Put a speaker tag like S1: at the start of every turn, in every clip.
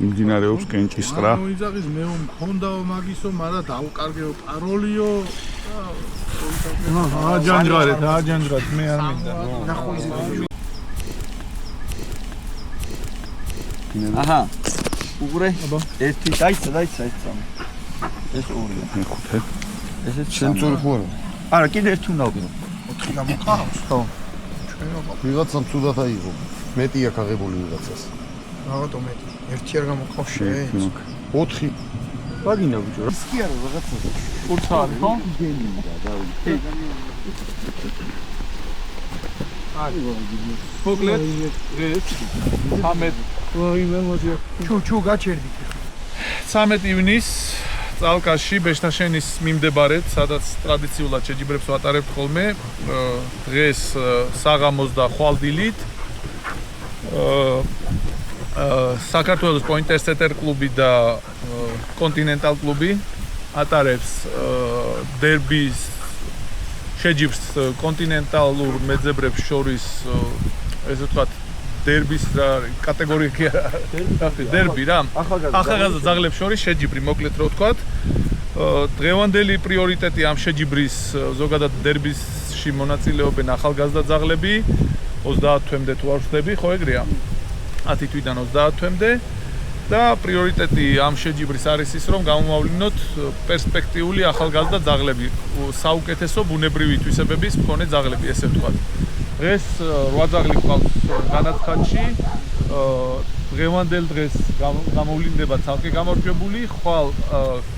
S1: მიმდინარეობს კენჭისყრა.
S2: მოიძახის მე მქონდაო მაგისო, მაგრამ დავკარგეო პაროლიო. აჯანჯრეთ, მე არ მინდა.
S3: აჰა. უყურე. ერთი დაიცა. ეს ორია.
S1: მეხუთე.
S3: ესეც შენ წური ხوار. არა, კიდე ერთი უნდა ვიყო.
S2: 4 გამოყავს.
S3: ხო.
S4: ვიღაცამ ცუდად აიღო. მეტი აქ აღებული ვიღაცას.
S2: რაღაცო მეტი. ერთი არ გამოყავს შენ.
S4: 4.
S3: ბაგინა ბიჭო. ის კი არა რაღაცა.
S2: კურცა არის, ხო?
S3: გენინდა დავი.
S2: მოკლედ, დღეს 13 ჩუ გაჩერდი. 13 ივნის წალკაში ბეშთაშენის მიმდებარედ, სადაც ტრადიციულად შეჯიბრებს ვატარებთ ხოლმე, დღეს საღამოს და ხვალდილით საქართველოს პოინტერ სეტერ კლუბი და კონტინენტალ კლუბი ატარებს დერბის შეჯიბრს კონტინენტალურ მეძებრებს შორის, ესე ვთქვათ, დერბის კატეგორია კი არა, დერბი რა. ახალგაზრდა ძაღლებს შორის შეჯიბრი, მოკლედ რო ვთქვათ. დღევანდელი პრიორიტეტი ამ შეჯიბრის ზოგადად დერბისში მონაწილეობენ ახალგაზრდა ძაღლები 30 თვემდე თუ არ ვხდები, ხო ეგრეა? 10 თვიდან 30 თვემდე და პრიორიტეტი ამ შეჯიბრის არის ის, რომ გამომავლინოთ პერსპექტიული ახალგაზრდა ძაღლები, საუკეთესო ბუნებრივი თვისებების მქონე ძაღლები, ესე ვთქვათ. დღეს 8 ძაღლი გვყავს განაცხადში. დღევანდელ დღეს გამოვლინდება ცალკე გამარჯვებული, ხვალ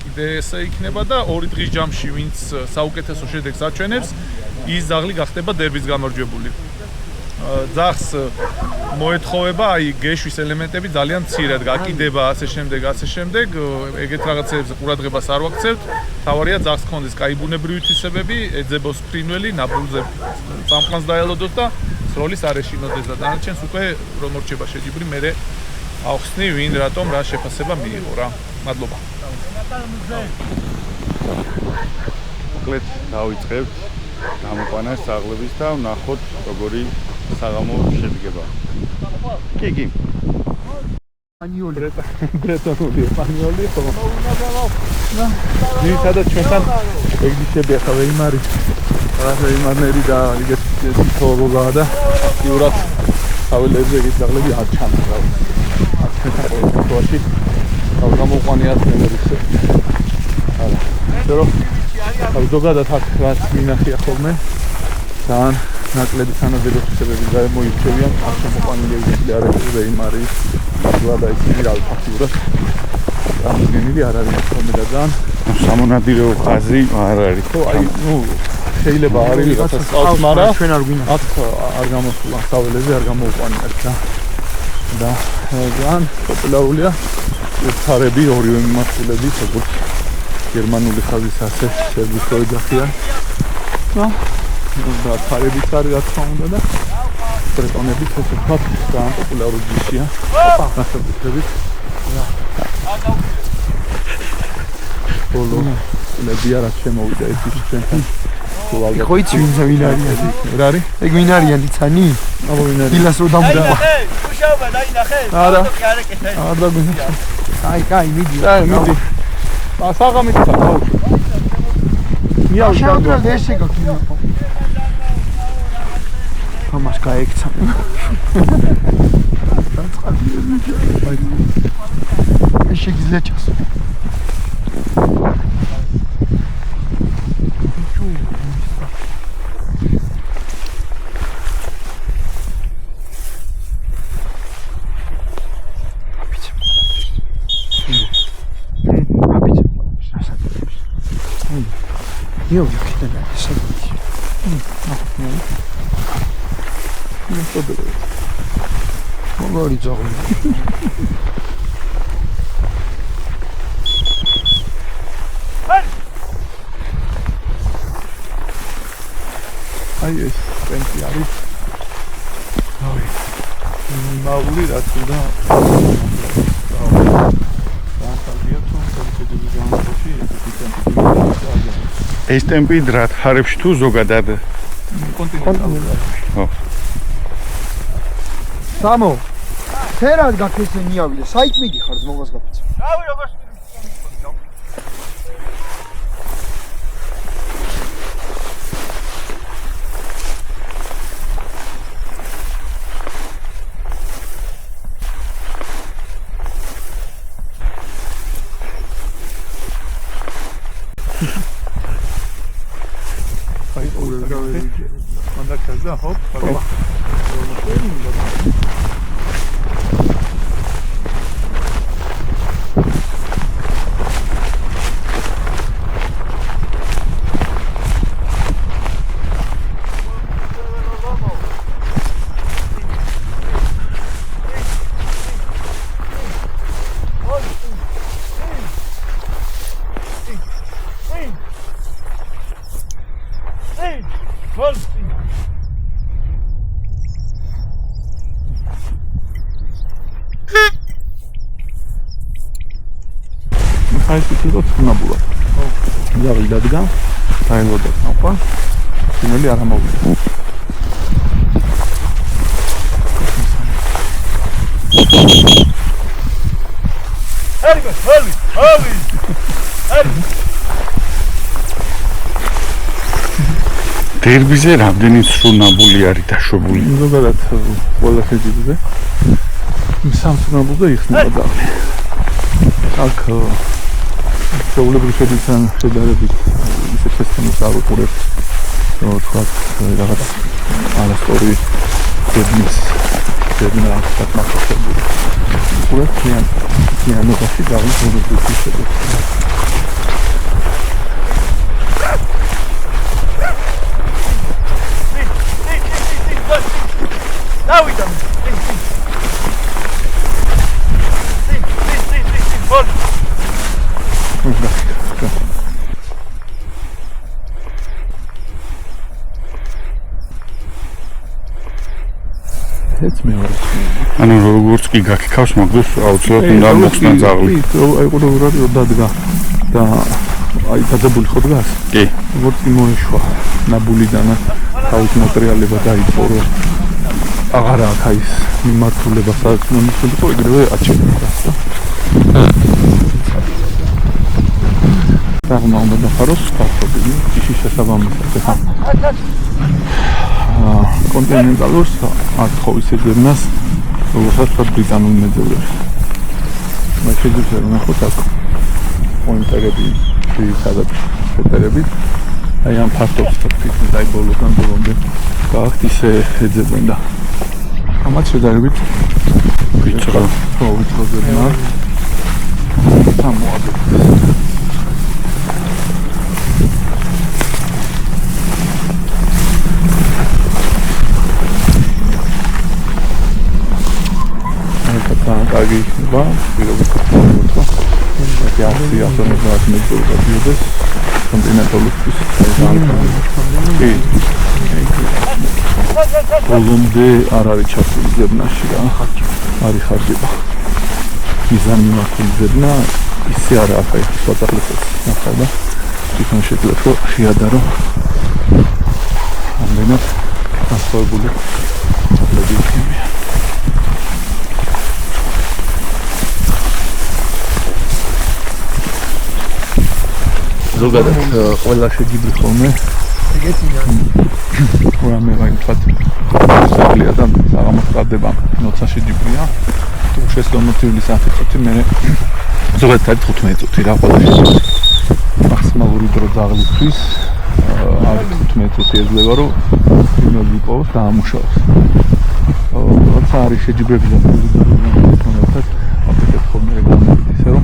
S2: კიდე ესე იქნება და 2 დღის ჯამში ვინც საუკეთესო შედეგს აჩვენებს, ის ძაღლი გახდება დერბის გამარჯვებული. ძაღლს მოეთხოვება აი გეშვის ელემენტები ძალიან მცირედ, გაკიდება ასე შემდეგ, ეგეთ რაღაცებზე ყურადღებას არ ვაქცევთ. თავარია ძაღლს ქონდეს კაი ბუნებრივი თვისებები, ეძებოს ფრინველი, ნაბურზე წამყვანს დაელოდოს და სროლის არ ეშინოდეს და დანარჩენს უკვე რომ მორჩება შეჯიბრი, მერე ავხსნი ვინ რატომ რა შეფასება მიიღო რა. მადლობა.
S1: მოკლედ დავიწყებთ გამოყვანას ძაღლების და ვნახოთ როგორი საღამო შედგება. კი.
S2: ბრეტონული, ესპანიოლი ხო? ძირითადად ჩვენთან ეგდიშები ახლა ვეიმარი. რაღაცა ვეიმარნერი და იგეთი თოროგაა და იურად საველებზე ეგეთი ძაღლები არ ჩანს რა. ჩვენთან ყოველთვის გამოყვანი ათმენების. არა. ზერო. ზოგადად აქ რაც მინახია ხოლმე ძალიან ნაკლები თანადებო თვისებები გამოირჩევიან ამ შემოყვანილი ეგეთი არაფერი ვეიმარი. და ისინი რა ფაქტიურად წარმოდგენილი არ არის ხოლმე და ძალიან
S1: სამონადირეო ხაზი არ არის.
S2: ხო, აი, შეიძლება არის ვიღაცა სწავს, მაგრამ ჩვენ არ გვინდა. აქ არ გამოსულა საველეზე, არ გამოუყვანიათ და ძალიან პოპულარულია ურთარები, ორივე მიმართულების, როგორც გერმანული ხაზის ასე სერბის ოჯახია. და თარებიც არის რა თქმა უნდა და ბრეტონები ესე ვთქვათ, ძალიან პოპულარული ჯიშია. ასაკუთრებით. ბოლო ლები არაც შემოვიდა ეს ჯიში ჩვენთან.
S3: ხო იცი ვინ არიან?
S2: რა არის?
S3: ეგ ვინ არიან იცანი?
S2: აბა ვინ არის?
S3: ილას რო დამბდა.
S5: უშავება დაინახე.
S2: არა.
S5: არ
S2: არ დაგვინა.
S3: კაი, მიდი.
S2: მიდი. საღამით ხარ, ბავშვი. მიაუ
S3: შევდრა ესე გაქნა. ამას გაიქცა. ეს შეგიძლია ჩასო. Eu vi que tem essa aqui.
S2: Não tô doido.
S3: Agora jogo.
S2: Aí esse tem ali. Ai. Mauli da tudo.
S1: ეს ტემპი რა თარებს თუ ზოგადად
S2: კონტინენტალურად.
S1: ხო.
S3: Samo. ფერად გაქესენი ავიდა, საით მიდიხარ ძმობას გაფიცე.
S5: რავი როგორ
S2: Manda kaza, hop.
S1: აი ცოტა ხნაბულა. ზაღი დადგა. დაინვოდა ახლა. ძმელი არ ამოვიდა.
S5: ჰალი.
S1: დერბიზე რამდენი სრუნაბული არის დაშვებული?
S2: ზოგადად ყველა შეჯიბზე. სამსრუნაბულზე იხსნება ძაღლი. აქ შეულებრივ შედეგთან შედარებით ისე შეცდომას არ უყურებთ, რომ თქვა რაღაც არასწორი გებნის გებნა საკმაყოფილებელი. უყურებთიანობაში ძაღლის შეულებრივ შედეგს.
S5: დავიდა.
S1: ანუ როგორც კი გაქიქავს, მაგას აუცილებლად უნდა მოხსნა ძაღლი.
S2: აი ყურადღება რომ დადგა და აი დაძაბული ხო დგას?
S1: კი.
S2: როგორც კი მოეშვა ნაბულიდან თავის მატერიალება დაიწყო რომ აღარ აქვს აი ეს მიმართულება სადაც მომიწოდო ეგრევე აჩვენებს და πράγმა უნდა დახაროს ფაქტობრივი ისე შესაბამისად ხა კონტინენტალურს ათხოვის ეძებნას როგორც ბრიტანულ მეძევრებს მე შეგვიძლია ნახოთ აქ პოინტერები სადაც შეტერებით აი ამ ფაქტობს თითქმის აი ბოლოდან ბოლომდე გააქვთ ისე ეძებენ და ამათ შედარებით
S1: ვიწყო
S2: ვიწყოებნა სამოაბეთ კარგი იქნება, პირობითი და ასი ათონებად მეტი გადიოდეს კონტინენტალურთვის კი ბოლომდე არ არის ჩართული ზებნაში რა არის ხარჯება მიზანი მართული ზებნა ისე არ აქვს აი საწახლესაც ნახავ და თვითონ შეძლებს რომ შეადარო ამდენად განსხვავებული ლები იქნება ზოგადად ყველა შეჯიბრი ხოლმე რამე ვაი თქვა სახლია და საღამოს წარდება 20 შეჯიბრია თუ შესწავლილი 10 წუთი მე ზოგადად 15 წუთი რა ყველა მაქსიმალური დრო ძაღლისთვის არის 15 წუთი ეძლევა რომ იმები იყოს და ამუშავოს როცა არის შეჯიბრები და თუნდაც აფეთქებ ხოლმე რეგლამენტით ისე რომ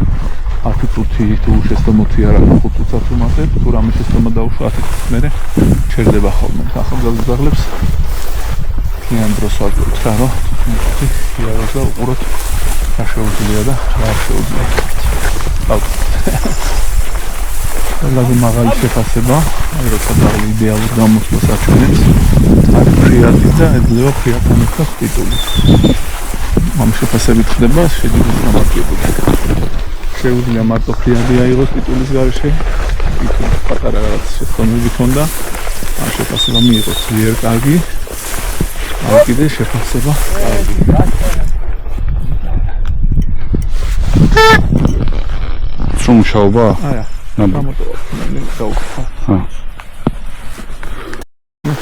S2: 10 წუთი თუ შესწავლილი არა 5 წუთსაც უმატებ თუ რამე შესწავლა დაუშვა 10 წუთს მერე ჩერდება ხოლმე ახალგაზრდა ძაღლებს ძალიან დროს ვაძლევთ რა რომ იაროს და უყუროთ რა შეუძლია და რა შეუძლია ლაგი მაღალი შეფასება აი როცა ძაღლი იდეალურ გამოსვლას აჩვენებს არის ფრიატი და ეძლევა ფრიატთან ერთად ტიტული ამ შეფასებით ხდება შეჯიბრის გამარჯვებული შეუძლია მარტო ფრიადი აიღოს ტიტულის გარეშე ტიტულის პატარა რაღაც შესწავლილი ჰქონდა ამ შეფასება მიიღოს ძლიერ კარგი ამ კიდე შეფასება კარგი
S1: რომ მუშაობა?
S2: აია. გამოტოვა. დავუხსნა.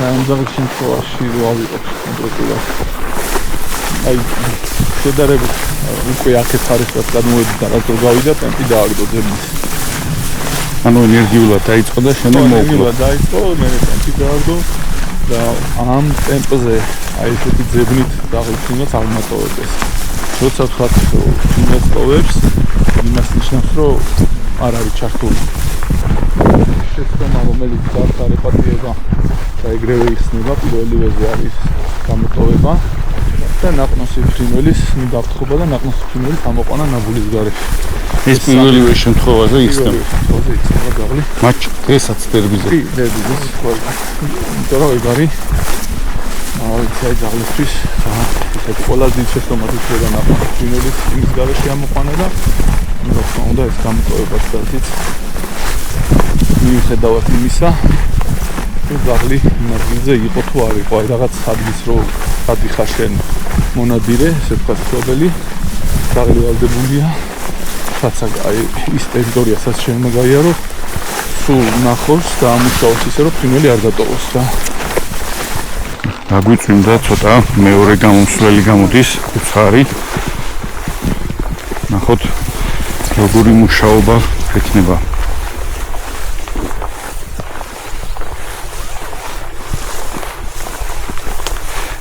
S2: ამ ზოგადად შემთხვევაში რო ავიღოთ კონკრეტულად. აი შედარებით უკვე აქეთ ხარისხად გადმოვედი და რაც რო გავიდა ტემპი დააგდო ძებნის.
S1: ანუ ენერგიულად დაიწყო და შემდეგ მოუკლო.
S2: ენერგიულად დაიწყო, მე ტემპი დააგდო და ამ ტემპზე აი ესეთი ძებნით დაღვიჩინოთ აღმატოვებდეს. როცა ვთქვათ იმას ტოვებს, იმას ნიშნავს რომ არ არის ჩართული. შეცდომა რომელიც გარდარეპატიება და ეგრევე იხსნება პირველივეზე არის გამოტოვება და ნაყნოსი ფრინველის დავრთხობა და ნაყნოსი ფრინველის ამოყვანა ნაბულის გარეშე.
S1: ეს პირველივე შემთხვევაზე იხსნება.
S2: იხსნება გაღლი.
S1: მათ დღესაც დერბიზე.
S2: კი, დერბიზის ყველა. იმიტომ რომ ეგ არის აი გაღლისთვის ესეთი ყველა დიდი შეცდომა თვითონ ნაყნოსი ფრინველის იმის გარეშე ამოყვანა და რა თქმა უნდა ეს გამოტოვება დასიც მიუხედავად იმისა გაღლი ნაბიჯზე იყო თუ არ იყო, აი რაღაც ადგილს რო ადიხარ შენ მონადირე, ესე ვთქვათ ცნობელი, გაღლი ვალდებულია, რაცა აი ის ტერიტორიასაც შენ უნდა გაიარო, სულ ნახოს და ამუშაოს ისე რომ ფრინველი არ დატოვოს და
S1: აგვიწვიმდა ცოტა მეორე გამომსვლელი გამოდის უცხარი. ნახოთ როგორი მუშაობა ექნება.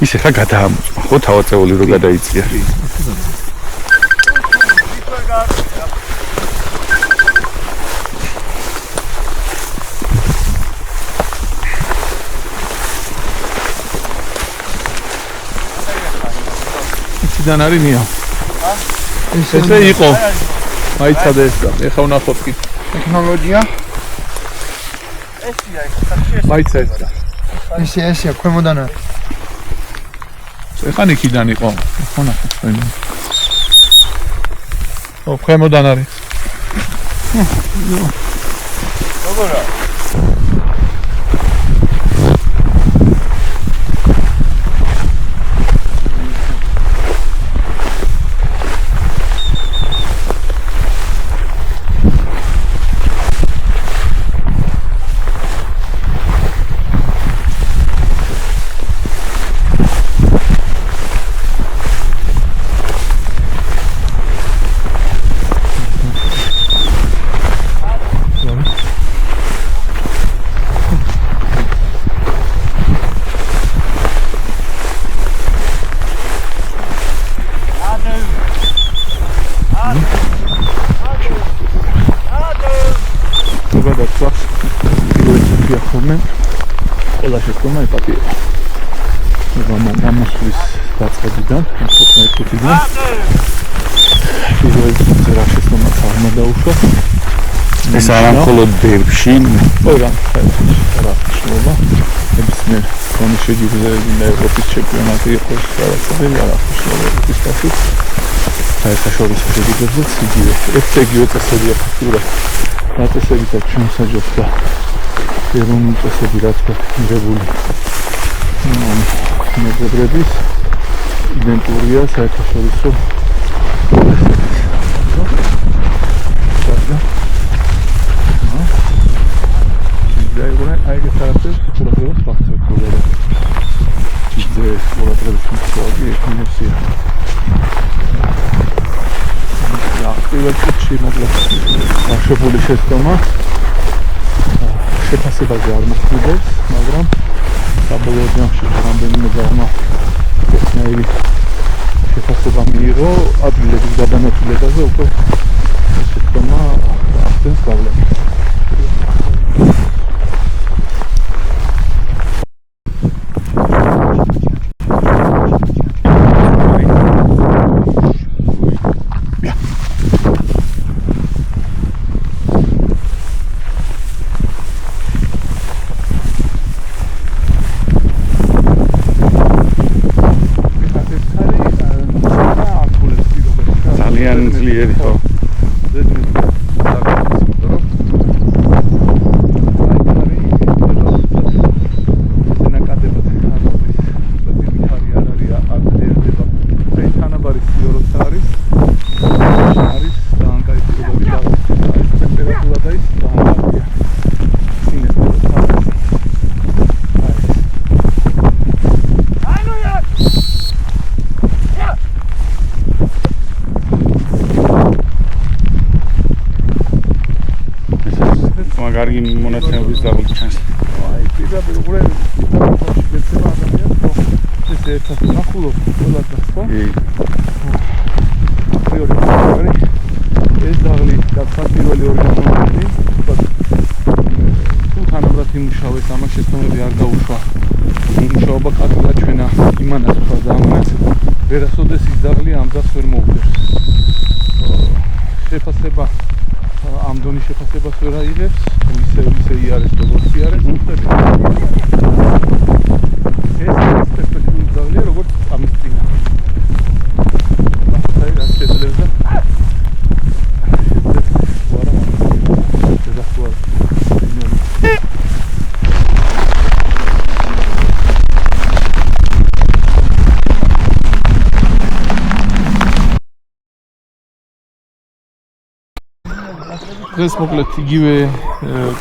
S1: ისე ხა გადაამოწმა, ხო თავაწეული რო გადაიწია.
S2: ისიდან არის ნია. ესე იყო. აიცადე ეს და ეხა ვნახოთ კი.
S3: ტექნოლოგია.
S5: ესია ეს.
S2: მაიცა ეს და.
S3: ესია ქვემოდან არის.
S2: ეხა ნიქიდან იყო. ხო ნახეთ ჩვენ. ო ქვემოდან არის.
S5: როგორია?
S2: ყველა შეცდომა იპატიება. გამოსვლის დაწყებიდან, 15 წუთიდან. პირველ რა შეცდომაც არ მოდაუშვა.
S1: ეს არა მხოლოდ დერბში,
S2: რა შეიძლება. ნებისმიერ კონი შეჯიბრზე ევროპის ჩემპიონატი იყოს რაღაცები, არა შეიძლება ისეთი. საერთაშორისო შეჯიბრებზეც იგივე წესებია ფაქტურად. ნაწესებითაც ჩვენ საჯობს და ეროვნული წესები რაც მიღებული მეგობრების იდენტურია საერთაშორისო აი ეს არის ყურადღებას ფაქტორი. ეს ყურადღების ფაქტორი ექიმოსია. აქტივად შემოგვიყვება აღშფოთებული შეცდომა. შეფასებაზე არ მოხდებს, მაგრამ საბოლოო ჯამში რამდენიმე ძაღლმა ესნაირი შეფასება მიიღო ადგილების გადანაწილებაზე უკვე შეცდომა ახდენს გავლენას.
S1: ძლიერი ხო? კარგი მონაცემების დაბლ ჩანს.
S2: აი, პირდაპირ უყურე, შეეცება ადამიანს, რომ ეს ერთად ნახულობ ყველას ხო? პრიორიტეტი ეს დაღლი და პირველი ორგანიზაცია, თუ თანაბრად იმუშავეს, ამას შეცდომები არ გაუშვა. მუშაობა კარგად ჩვენა იმანას ვთქვა და ამას ვერასოდეს ის დაღლი ამ ძაღლს ვერ მოუვდებს. შეფასება ამ დონის შეფასებას ვერ აიღებს, ისე იარეს როგორც იარეს უხდები. ეს პერსპექტიული დაღლია, როგორც ამის წინა. აი, რა შეძლებს და ეს მოკლედ იგივე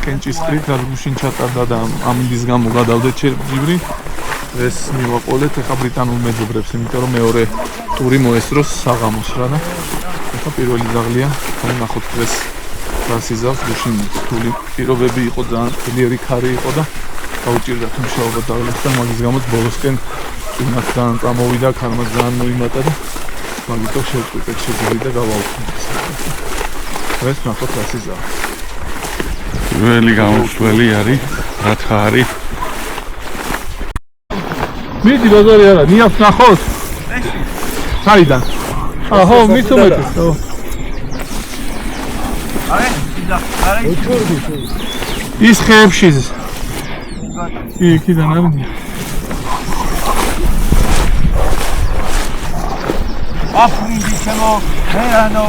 S2: კენჭისყრით გუშინ ჩატარდა და ამინდის გამო გადავდეთ ჯიბრი. ეს მივაყოლეთ ახლა ბრიტანულ მეძობრებს, იმიტომ რომ მეორე ტური მოესწროს საღამოს რა და ახლა პირველი ზაღლია, ნახოთ ეს რასიზავს გუშინ თული პირობები იყო ძალიან ძლიერი ქარი იყო და გაუჭირდა მუშაობა დაღლებს და მაგის გამოც ბოლოსკენ იმას ძალიან წამოვიდა, ქარმა ძალიან მოიმატა და მაგითო შეგვიყვეთ და გავაუქმეს. ეს ნახოთ რასიზავ.
S1: პირველი გამოსვლელი არის, რათა არის.
S2: მიდი ბაზარი არა, ნიავს ნახოთ. საიდან? აჰო, მიცომეთ. ის ხეებში. იქიდან ამდი.
S5: აფრინდი ჩემო, მერანო.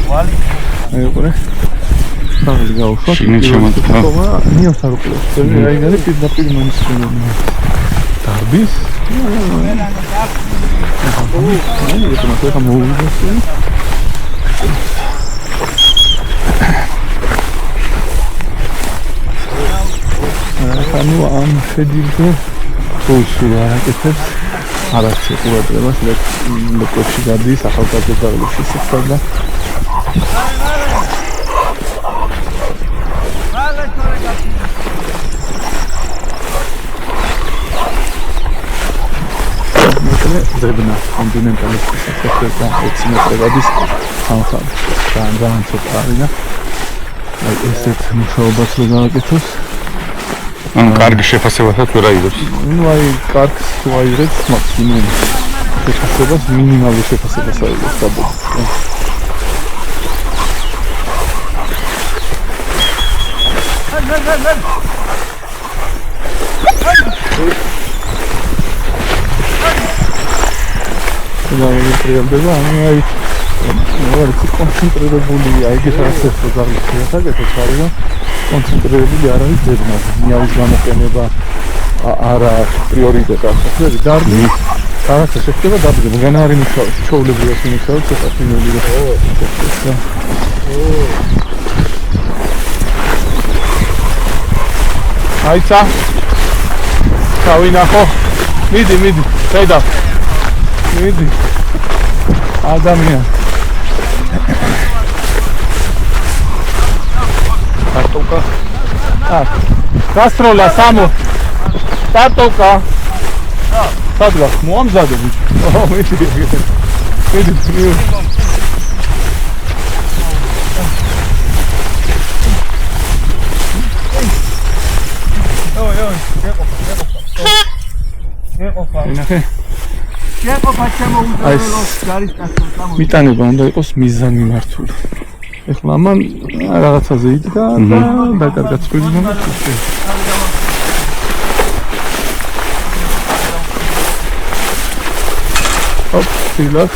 S2: აი უყურე. საღლი გავუშვათ.
S1: შიგნით შემოწყდა.
S2: ნიავს არ უყურებს. რაიგანი პირდაპირ მონისტრინია. დარბის? აი, ეს მოხდა მოუვიდეს. ანუ ამ შეჯიბზე სულში არაკეთებს არც ყურადღებას ლეკვებში გადის ახალგაზრდა დაღლებში სიტყვა და ზებნა კონტინენტალისტის შეფასება 20 მეტრ გადის სამხაროდ. ძალიან ცოტა არის და აი ესეთ მუშაობას რო გააკეთოს,
S1: ანუ კარგი შეფასებასაც ვერ აიღებს.
S2: ну აი კარგს თუ აიღებს, მაქსიმუმ შეფასებას მინიმალური შეფასებას აიღებს დაბოლოს. პრიორიტეტია, აი ვარ კონცენტრირებული, აი ეს ასე პროგრამის შეფასებას არის და კონცენტრირებული არ არის ძებნა. ნიავის გამოყენება არა პრიორიტეტია. ხელი დარბი რაღაცა შექება დაბრძება. გან არის მუშაობა, ჩაოლებია მუშაობა, ცოტა ფინალი და აიცა ჩავინახო. მიდი, ხედავ. მიდი. ადამიანი. Tatoka. Gastrolā samu. Tatoka. Sadla, moamzade viņš. Vidi. მიტანება უნდა იყოს მიზანმიმართული. ეხლა ამან რაღაცაზე იდგა და დაკარგა წვილი და შეშე. ოპ, სილაკ.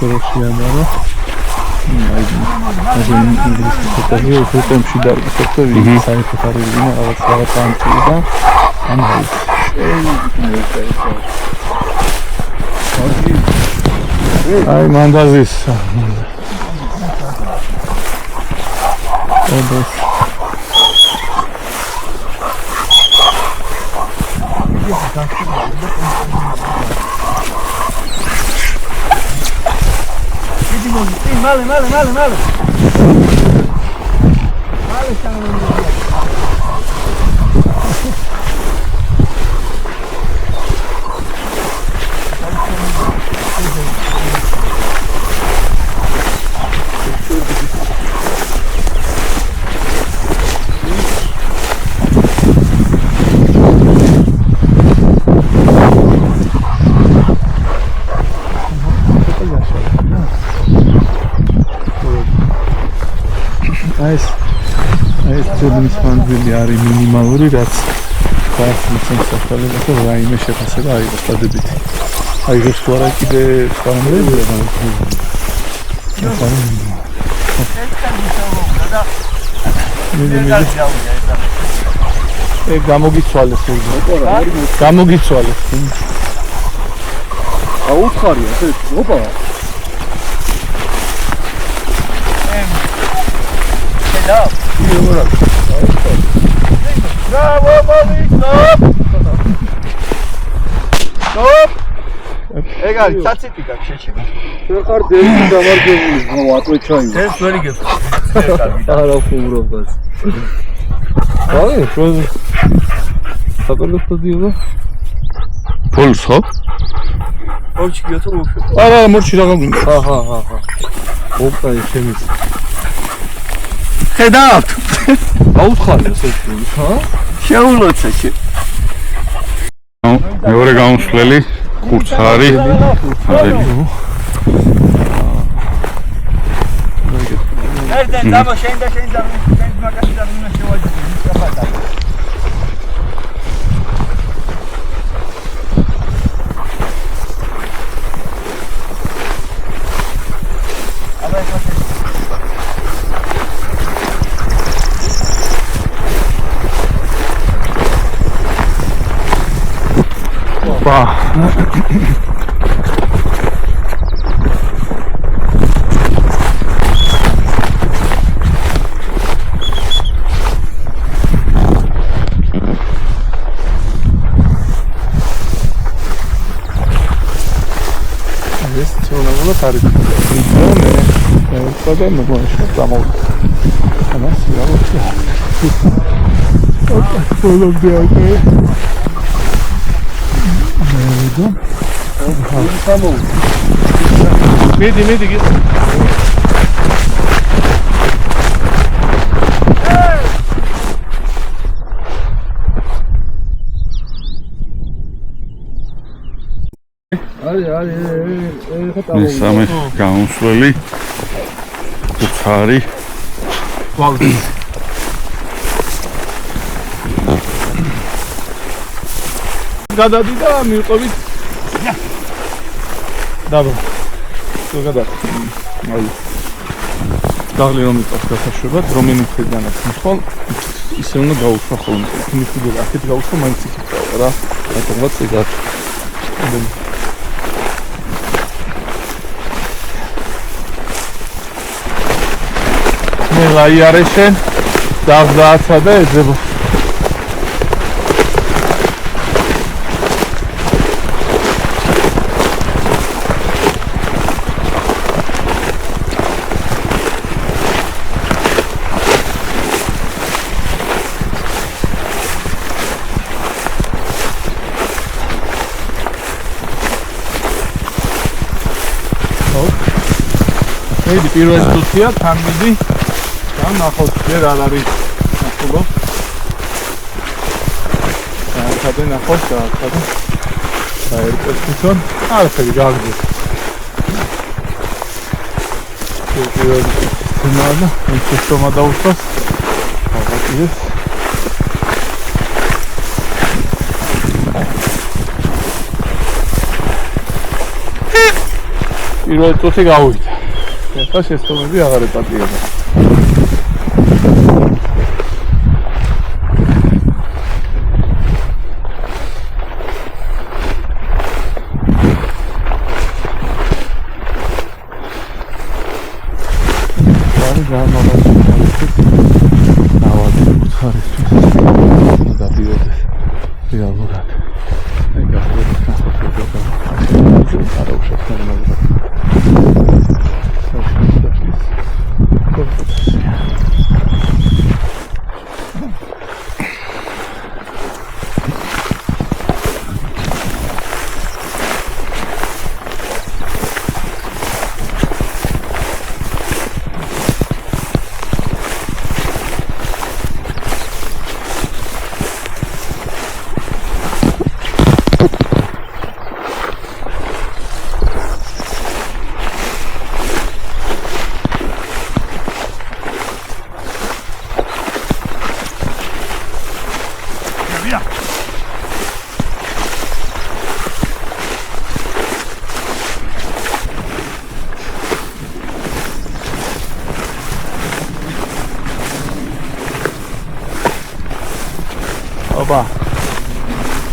S6: სკოლაში ამარა. აი ინგლისური ფოტოები ფოტოებში დაგიწყო ვიდეო საერთოდ რაღაც ამწიდა. აი მანდაზის. ოდოს
S5: Male. Male
S6: ეს ძებნის მანძილი არის მინიმალური, რაც გააცნობს სახელმწიფოს და რაიმე შეფასება აიღოს დადებითი. აიღოს თუ არა კიდე სპარამლებია გამოგიცვალეს გამოგიცვალეს
S4: აუთხარია ეს ოპა
S5: Bravo, Bobby, stop! Stop! Egal, ცაციტი გაქვს შეჩება.
S4: შენ ხარ დელი დამარჯვებული, ატვე ჩაივა.
S5: ეს ვერი გეფ.
S6: არა უბრალოდ. აი, შენ საფერლოს დიოდა.
S1: ფულს ხო?
S5: ორჩი გიოთო მოხდა.
S6: არა, მორჩი რა გაგვინდა. ხა. ოპა, შემის.
S5: ხედავთ.
S6: აუთხარი ასე თქვი, ხა?
S5: შეულოცა შე.
S1: მეორე გამოსვლელი ხურცარი.
S5: ერთენ დამო შენ და მაგაში და უნდა შევაჯდები, სწრაფად.
S6: ეს ცნობილად არის. მე მოგონიშნა დამოვიდა. ამას რა ვიცი. მიდი გიც.
S1: მესამე გამოსვლელი ხურცარი.
S6: გადადი და მივყევით. დაბა. ზოგადად. აი. დაღლი რომ იყოს გასაშვებად, რომენი მხედანაც მიხვალ, ისე უნდა გაუშვა ხოლმე. მიხდება, აქეთ გაუშვა, მაინც იქით გავა რა. რატომაც ეგ არის. მე ლაიარე შენ დაღდააცა და ეძებო. მედი პირველი თუთია თამბიდი და ნახოთ ჯერ არ არის ნახულო და ნახოთ და ერთხელ თვითონ არაფერი გაგზავნა პირველი თუნა ის შომა დაუშვას აღარ პირველი წუთი გავუვიდა. ეხლა შეცდომები აღარ ეპატიება. Opa.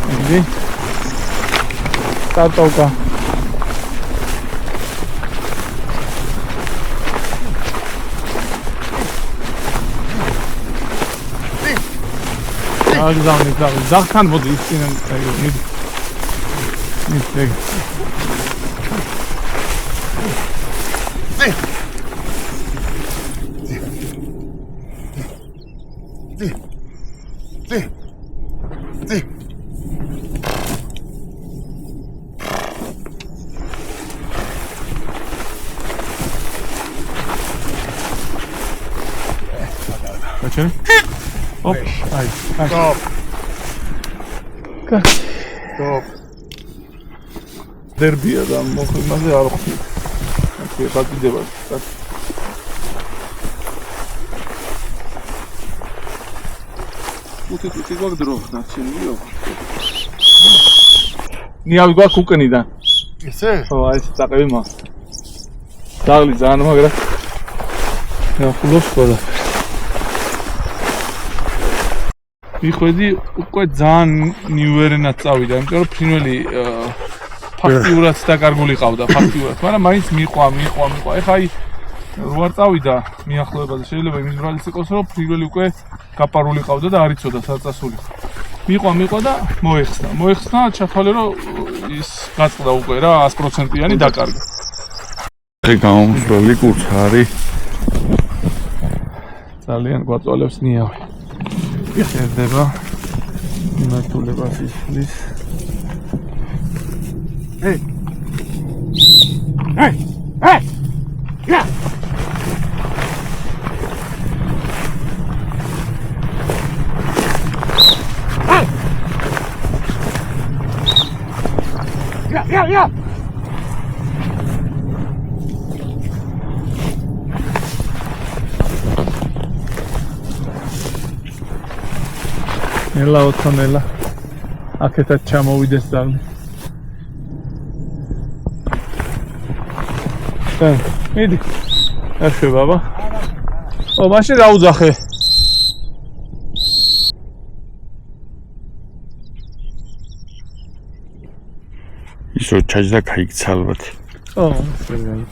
S6: Иди. Татока. Захтан буду истинен. Нет. Почему? Оп, ай.
S4: Стоп.
S6: Как?
S4: Стоп.
S6: Дербия да მოხმაზე არ ხვდით. აქ ეკადება. უთი გვაგდროხ ნაცინიო. ნიავი გვაქვს უკნიდან.
S4: ესე?
S6: ხო, აი ეს წაყევი მას. დაღლი ძალიან მაგრა. ნახულობს ყველა. მიხვედი უკვე ძალიან ნიუერენად წავიდა, იმიტომ რომ ფრინველი ფაქტიურად დაკარგული ყავდა, ფაქტიურად, მაგრამ მაინც მიყვა. ეხა აი როარ წავიდა მიახლოებაზე, შეიძლება იმის ბრალიც იყოს, რომ ფრინველი უკვე გაპარული ყავდა და არ იცოდა სად წასულიყო. მიყვა და მოეხსნა, ჩათვალე რომ ის გაწყდა უკვე რა 100%-იანი დაკარგა.
S1: ეს გამომწვევი კუთხარი.
S6: ძალიან გვაწვალებს ნიავი. ეხება იმართულებას ისვლის.
S5: Hey! Yeah! Yeah!
S6: ნელა ოთონელა აქეთაც ჩამოვიდეს ძაღლი. მიდი. ერშვე ბაბა. მაშინ დაუძახე.
S1: ისო ჩაჯდა кайიქცა ალბათ.
S6: სერგაი.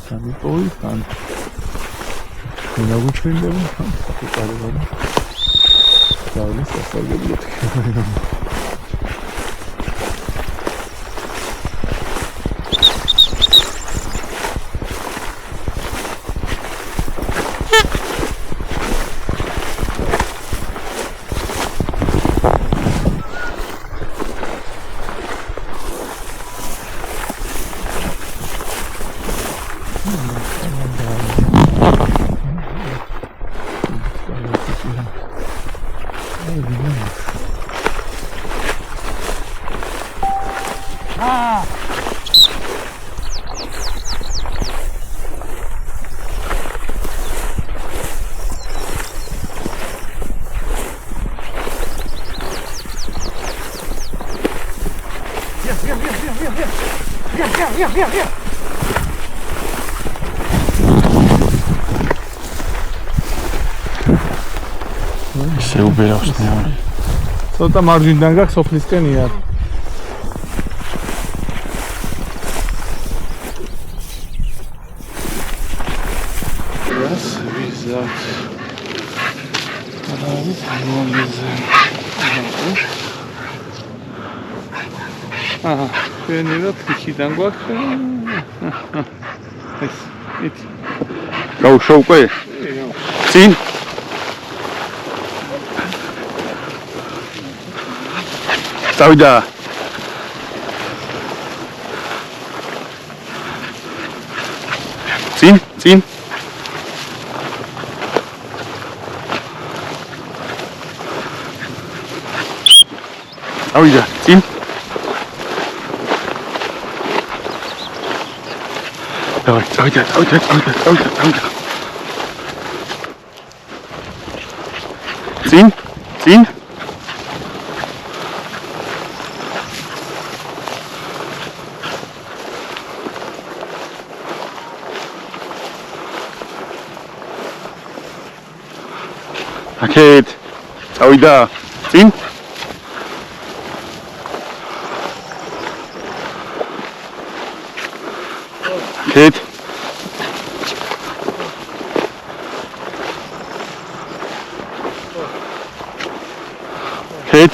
S6: სამიპოვი თან. ნაგუჩინდება. საკუთარება. ძაღლის სასწავლებლად.
S1: ისე უბერავს მეორე.
S6: ცოტა მარჯვნიდან გაქვს სოფლისკენ იარ. ეს ვიზაც. არის მომიზე. აჰა, ვენერა ფიქიდან გვაქვს. ეს იცი.
S1: გაუშვა უკვე? წინ? წავიდა. წინ? წავიდა, წინ? დავай, წავიდა. წინ? აქეთ წავიდა წინ აქეთ აქეთ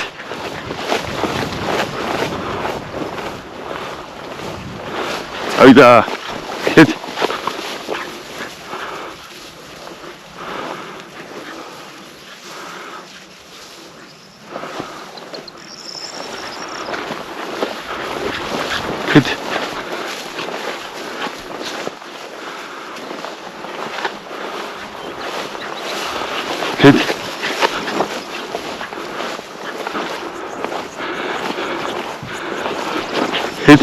S1: წავიდა აქეთ Hit.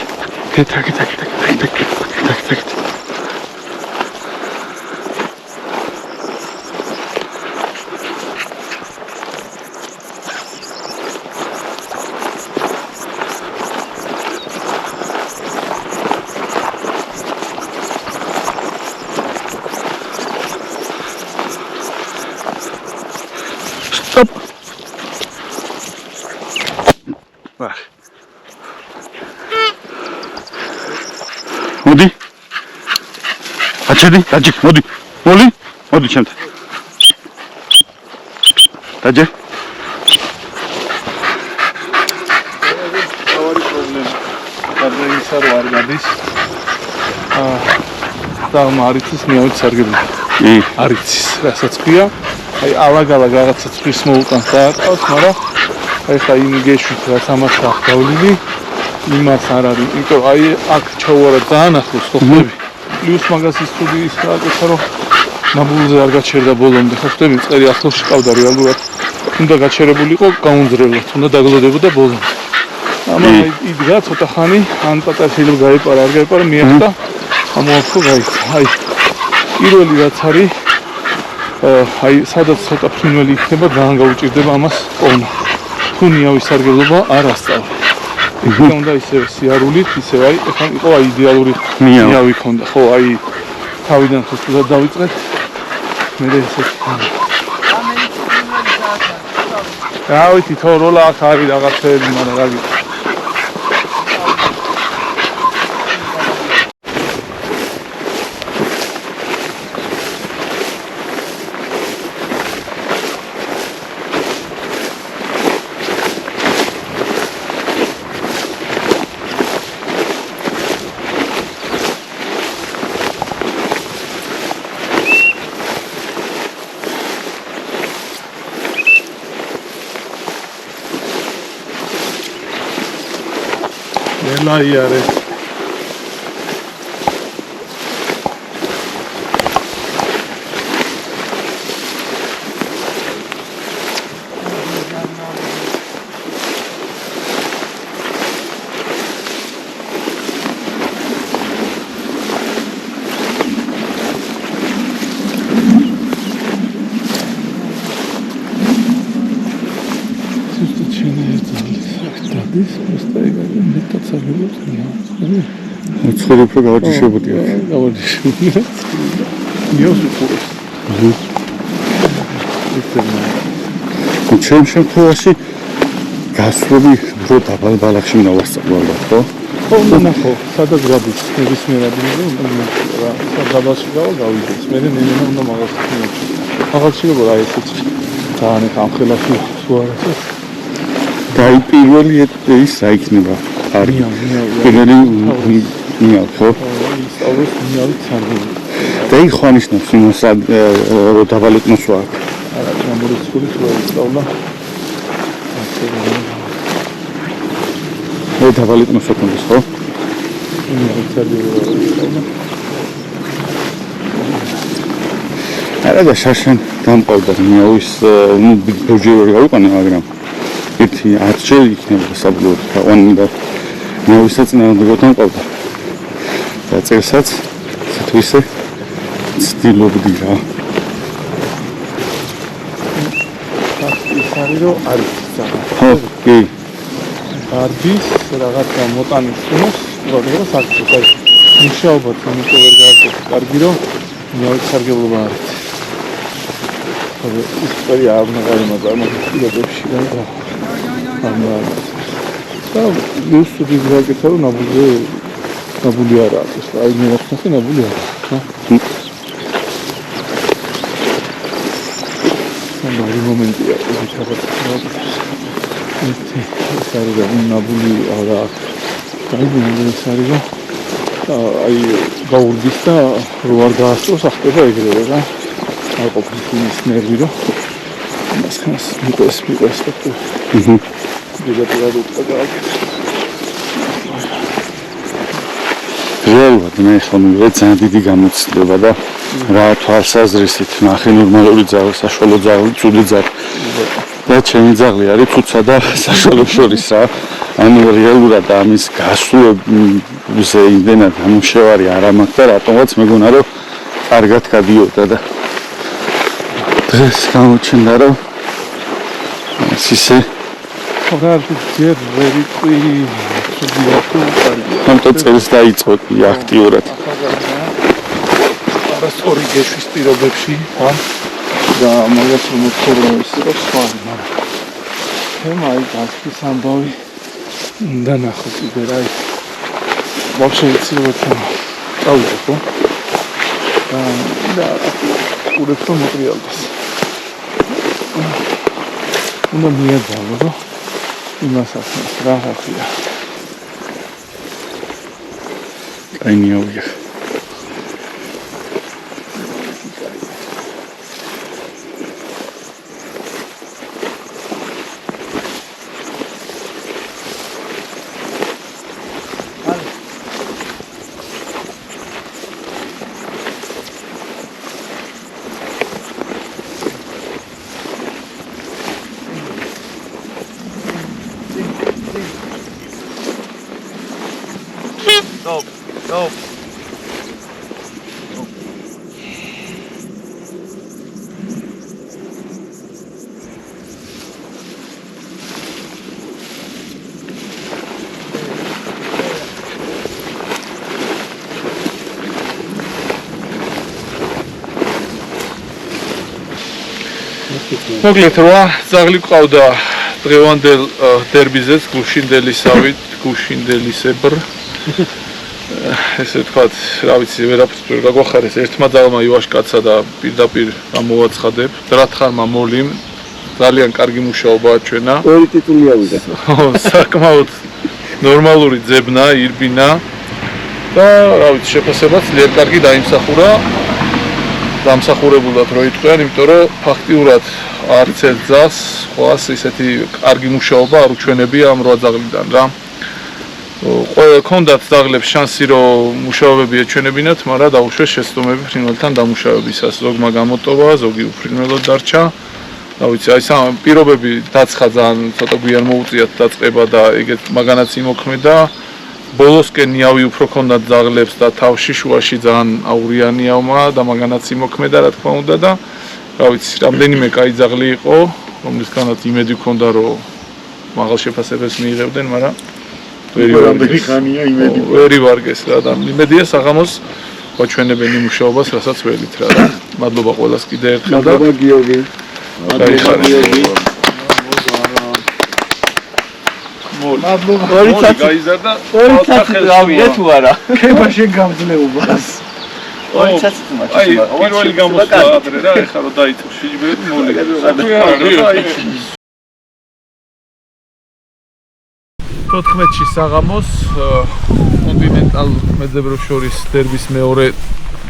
S1: Stop. მოდი. აჩედი, დაჯე, მოდი. მოდი ჩემთან. დაჯე.
S6: თავი პრობლემა. გარდაისა რო არ გადის. და მარიცის მიავით სარგებლობა.
S1: კი.
S6: არიცის, რასაც ქვია. აი ალაგ-ალაგ რაღაცა წვის მოუკან დააყავს, მაგრამ აი ხა იმ გეშვით რაც ამას გავლილი, იმას არ არის. იმიტომ აი აქ ჩავარა ძალიან ახლოს ხო ხდები. პლუს მაგას ის სტუდიის აკეთა რომ ნაბულზე არ გაჩერდა ბოლომდე ხო ხდები, წერი ახლოს ყავდა რეალურად. უნდა გაჩერებულიყო გაუნძრებლად, უნდა დაგლოდებოდა ბოლომდე. ამან აი იდგა ცოტა ხანი, ან პატარა შეიძლება გაიპარა, არ გაიპარა, მიახდა. ამოაქვო გაიქცა. აი პირველი რაც არის აი სადაც ცოტა ფრინველი იქნება, ძალიან გაუჭირდება ამას ყოვნა. თუ ნიავის სარგებლობა არ ასწავლე. იქ უნდა ისევ სიარულით, ისევ აი ეხლა იყო აი იდეალური ნიავი ქონდა, ხო, აი თავიდან ხო სულად დავიწყეთ. მე ესეთი ხანა. რა ვიცი, თო როლა აქ არის რაღაცები, მაგრამ რა ვიცი. Iare. This was the guy that
S1: უცხოური უფრო გავაჯიშებოდია.
S6: გავაჯიშებოდია. ნიოს უყურეს.
S1: ჩემ შემთხვევაში გასვლები უფრო დაბალ ბალახში ნავასწავლო ალბათ, ხო?
S6: ხო, ნახო, სადაც გადის, ნებისმიერ ადგილზე უნდა მიიწვია რა. სადაბალში გავიდეს, მე ნენა უნდა მაღალში მიიწვია. მაღალში როგორ აი ესეც ძალიან ხამხელაში თუ არა.
S1: დაი პირველი ის რა იქნება? კარგი. პირველი ნიავ, ხო?
S6: ისწავლოს ნიავით სარგებელი.
S1: დაი ხვანიშნავს იმას რომ დავალეკნოს ვარ.
S6: არა, გამორიცხული თუ ისწავლა.
S1: მე დავალეკნოს ოქონდეს, ხო?
S6: ნიავით სარგებელი ისწავლა.
S1: არა და შაშან დამყავდა ნიავის, ნუ ბიჯერი გავიყანე, მაგრამ ერთი 10 ჯერ იქნება საბოლოოდ თაყვანი და ნიავის წინააღმდეგ დამყავდა. და წელსაც თუ ისე ცდილობდი რა.
S6: ის არის რომ არის
S1: ხო, კი.
S6: არდის რაღაცა მოტანის ხმოს, როგორ საერთოდ აი მუშაობა თუნდაც ვერ გააკეთე. კარგი რომ ნიავის სარგებლობა არის. ის პერი არ უნდა გამოგიჩინებებში და ამა და ნუსტი გაკეთე რომ ნაბული არა აქვს. აი ნიავსთან ნაბული არა. სამარი მომენტია ეს ჩაბატონო. ეს არის რომ ნაბული არა აქვს. ეს არის რომ აი გაურბის და რო არ გაასწორს ახტება ეგრევე რა. არ ყოფილი ის ნერვი რომ მას ხას მიყვეს და დედაპირად უკაგაკეთე.
S1: რეალურად მე ხომ ძალიან დიდი გამოცდილება და რა თვალსაზრისით ნახე ნორმალური ძაღლი, საშუალო ძაღლი, ცუდი ძაღლი. და ჩემი ძაღლი არის თუცა და საშუალო შორის რა. ანუ რეალურად ამის გასვლებზე იმდენად ამუშევარი არ მაქვს და რატომაც მეგონა რომ კარგად გადიოდა და დღეს გამოჩნდა რომ ისე
S6: რა ჯერ ვერიყვი
S1: ამტო წელს დაიწყო აქტიურად.
S6: სწორი გეშვის პირობებში და მაგას რომ მოწოროს რომ სხვა მაგრამ თემა აი გასვლის ამბავი უნდა ნახო კიდე რა ის ვაფშე იცით წავიდე ხო და ურეთო მოტრიალდეს უნდა მიეძალო რომ იმას ახსნას რა ხია
S1: აი ნიავია
S5: Stop.
S2: მოკლედ რა ძაღლი ყავდა დღევანდელ დერბიზეც გუშინდელისავით გუშინდელისებრ ესე ვთქვათ რა ვიცი ვერაფერს ვერ გაგვახარეს ერთმა ძაღლმა ივაშკაცა და პირდაპირ ამოვაცხადებ დრათხარმა მოლიმ ძალიან კარგი მუშაობაა ჩვენა
S3: ორი ტიტული ავიდა
S2: საკმაოდ ნორმალური ძებნა ირბინა და რა ვიცი შეფასებაც ძალიან კარგი დაიმსახურა დამსახურებულად რო იტყვიან, იმიტომ რომ ფაქტიურად არც ერთ ძაღლს ხვას ისეთი კარგი მუშაობა არ უჩვენებია ამ 8 ძაღლიდან რა. Ქონდათ ძაღლებს შანსი რომ მუშაობები ეჩვენებინათ, მაგრამ დაუშვეს შეცდომები ფრინველთან დამუშავებისას. ზოგმა გამოტოვა, ზოგი უფრინველად დარჩა. რა ვიცი, აი სამ პირობები დაცხა ძალიან ცოტა გვიან მოუწიათ დაწყება და ეგეთ მაგანაც იმოქმედა. ბოლოსკენ ნიავი უფრო ქონდათ ძაღლებს და თავში შუაში ძალიან აურიანიავმა და მაგანაც იმოქმედა რა თქმა უნდა და რა ვიცი, რამდენიმე კაი ძაღლი იყო, რომლისგანაც იმედი ქონდა რომ მაღალ შეფასებებს მიიღებდნენ, მაგრამ
S1: რამდენი ხანია იმედი.
S6: ვერი ვარგეს რა და იმედია საღამოს ვაჩვენებენ იმ მუშაობას, რასაც ველით რა და მადლობა ყველას კიდე ერთხელ და
S1: მადლობა გიორგი.
S6: მადლობა გიორგი.
S2: ორი გაიზარდა
S5: ორი ცაცი რავია თუ არა
S2: ქებაში გამძლეობას
S5: ორი ცაცი თუ მაჩი
S2: აი პირველი გამოსვლა ადრე რა ეხლა რომ დაიწყო შეჯიბები მოლი 14-ში საღამოს კონტინენტალ მეძებრებს შორის დერბის მეორე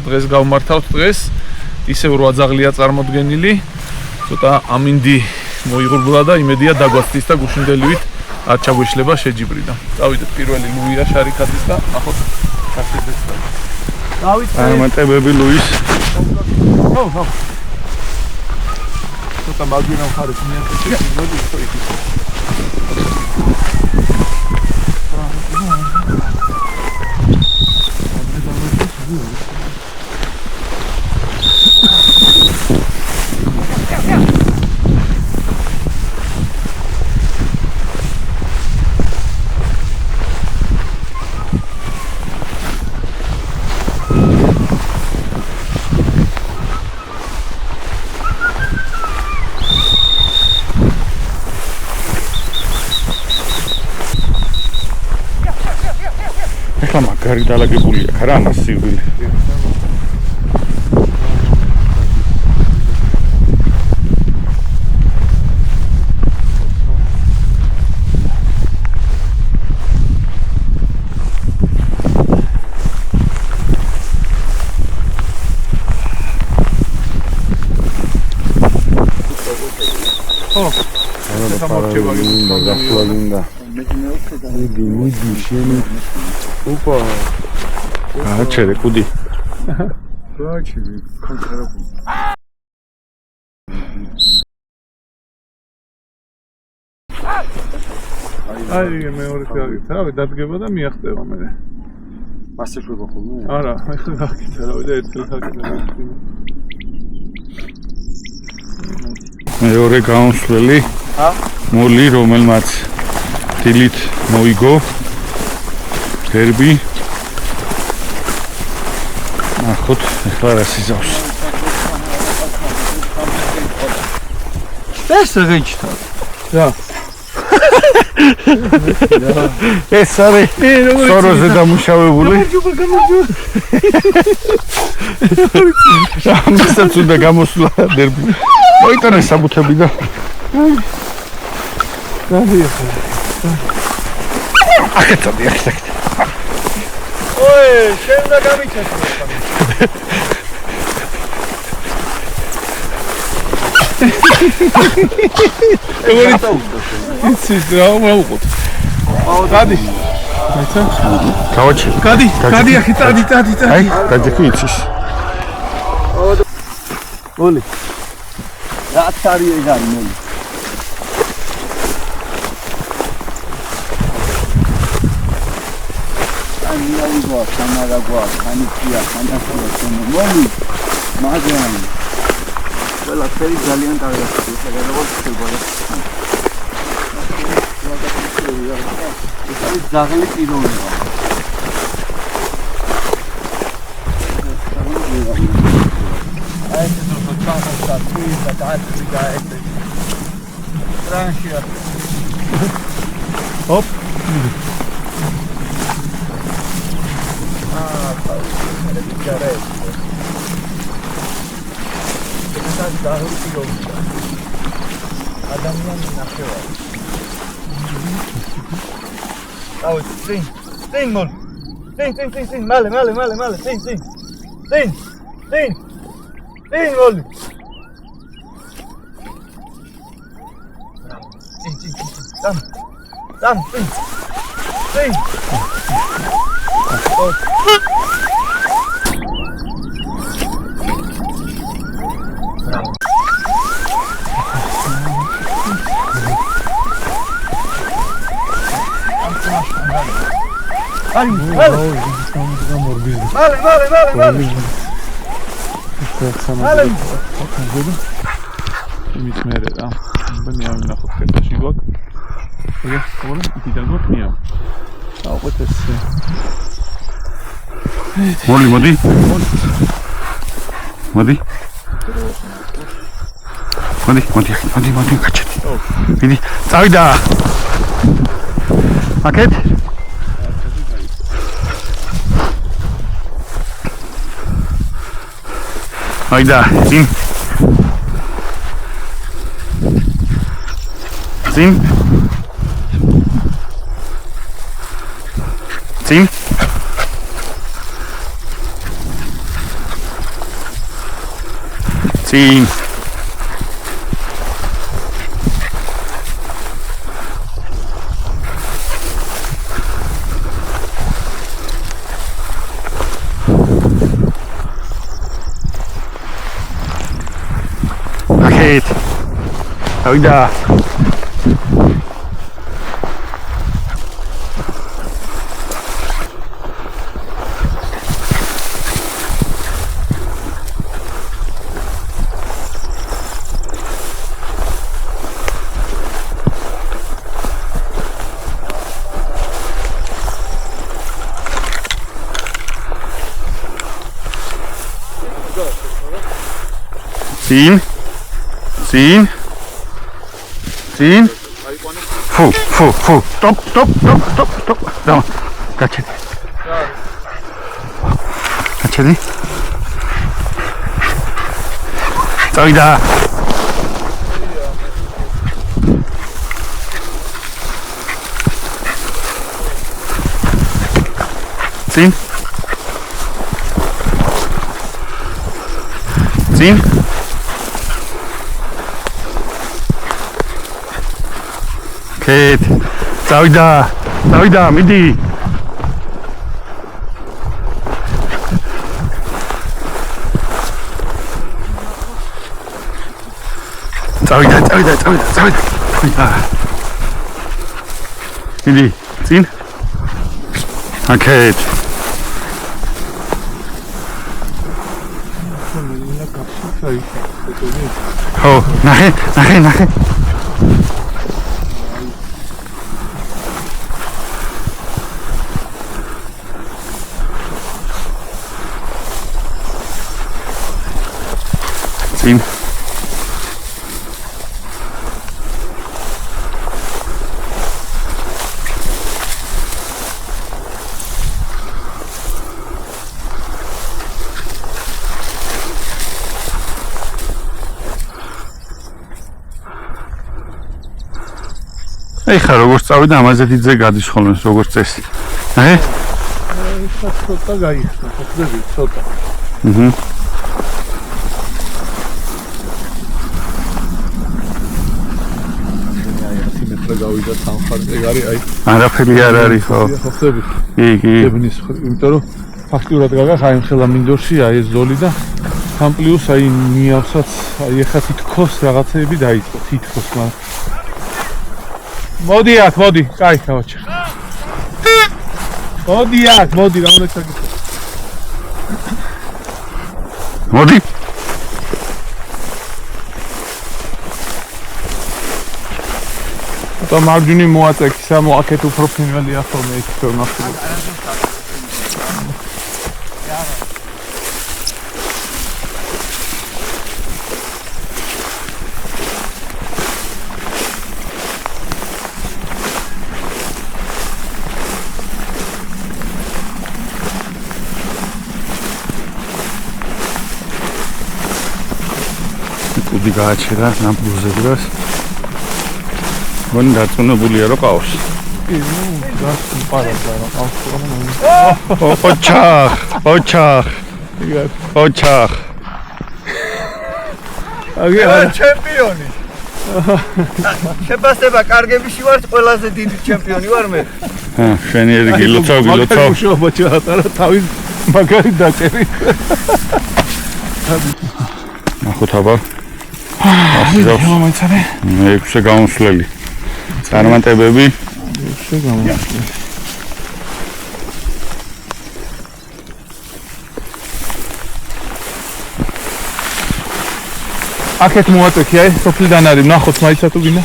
S2: დღეს გავმართავთ დღეს ისევ 8 ძაღლია წარმოდგენილი ცოტა ამინდი მოიღურბლა და იმედია დაგვასწრის და გუშინდელივით არ ჩაგვეშლება შეჯიბრიდან. დავიდეთ პირველი ლუია შარიქაძის და ნახოთ გასცეს. დავით
S6: წარმატებები ლუის.
S2: ო. ცოტა მაგინა მხარეს მიაღწია მოდი ისო იქით.
S6: ეხლა მაგარი დალაგებული აქ რა ანას სივრილი. გააჩერე კუდი.
S1: გააჩერე კონტრაბული.
S2: აი მეორე ხალხი რავი დადგება და მიახტება მე.
S1: მასე შვება ხოლმე?
S2: არა, ეხლა გაკითხე რავი და ერთ ხალხი.
S6: მეორე გამოსვლელი მოლი რომელმაც დილით მოიგო დერბი ნახოთ ეხლა რა სიზავს
S5: ეს რეჯთა
S2: რა
S6: ეს არის სოროზე დამუშავებული ამასაც უნდა გამოსვლა დერბი მოიტანა საბუთები და ახეთები ახეთ
S5: ოე შენ და გამიჩეს
S2: იცის რა მოვუყოთ გადი
S6: გავაჩი
S2: გადი ახი წადი
S6: აი დაძექი იცის
S5: ოლი რაც არის ეს არის მოლი ანიაიგო სამარაგო ანიქია ანახო მოლი მაგან ყველაფერი ძალიან კარგია ეს როგორ შეიძლება ეს ძაღლი პიროვნება აი ეს თვითონ ჩამოსა თვითონ და დაიწყე გაეთე ტრანშია
S2: ოპ ძაღლი პიროვნება ადამიანი ნახევა აუ წინ მოლ წინ მალე წინ მოლ წინ დამ წინ აი მალე
S6: იმის მერე რა მე ამ ნახოთ ხეთაში გვაქვს ეგ ხოლმე იქიდან გვაქვს საუკეთესო.
S1: მოდი, მოდი. მოდი. მოდი, გაჩერდი. მიდი, წავიდა. აკეთ. აიდა, წინ. წინ. წინ. წინ. აკეთ. აიდა. Ziehen. Fu. Stop. Da. Kaçedi. Წავიდა. Ziehen. Kate, წავიდა, მიდი. წავიდა. მიდი, წინ. Kate. ხო, ნახე. წინ. ეხა როგორც წავიდა ამაზე დიდზე გადის ხოლმე როგორც წესი. აე?
S6: ეხა ცოტა გაიხსნა, ხოხდები ცოტა. გავიდა სამხარზე გარი აი
S1: არაფერი არ არის ხო
S6: ხოხდები
S1: კი
S6: ებნის იმიტომ რომ ფაქტურად გაგახ აი ხელა მინდორში აი ეს ზოლი და სამ პლუს აი მიავსაც აი ეხა თითქოს რაღაცეები დაიწყო თითქოს მაგრამ მოდი აქ კაი გავაჩერ მოდი რა უნდა ჩაგიქო
S1: მოდი
S6: და მარჯვნივ მოაწექისა მოაკეთ უფრო ფრინველია ხოლმე ეს ნახე
S1: კუდი გააჩერა ნამბუზებას მან დაწუნებულია რომ ყავს.
S6: კი, ნუ გასპარდა რა ყავს
S1: ოჩახ.
S5: აგია ჩემპიონი. შეფასება კარგებიში ვარ, ყველაზე დიდი ჩემპიონი ვარ მე.
S1: შენი ერგი ლოცავ.
S6: მუშაობა ჩაატარა თავის მაგარი დაჭერი.
S1: ნახოთ აბა.
S6: მომეცადე.
S1: მეექვსე გამოსვლელი. წარმატებები.
S6: აქეთ მოაწექი აი სოფლიდან არის ნახოთ მაიცა თუ გინდა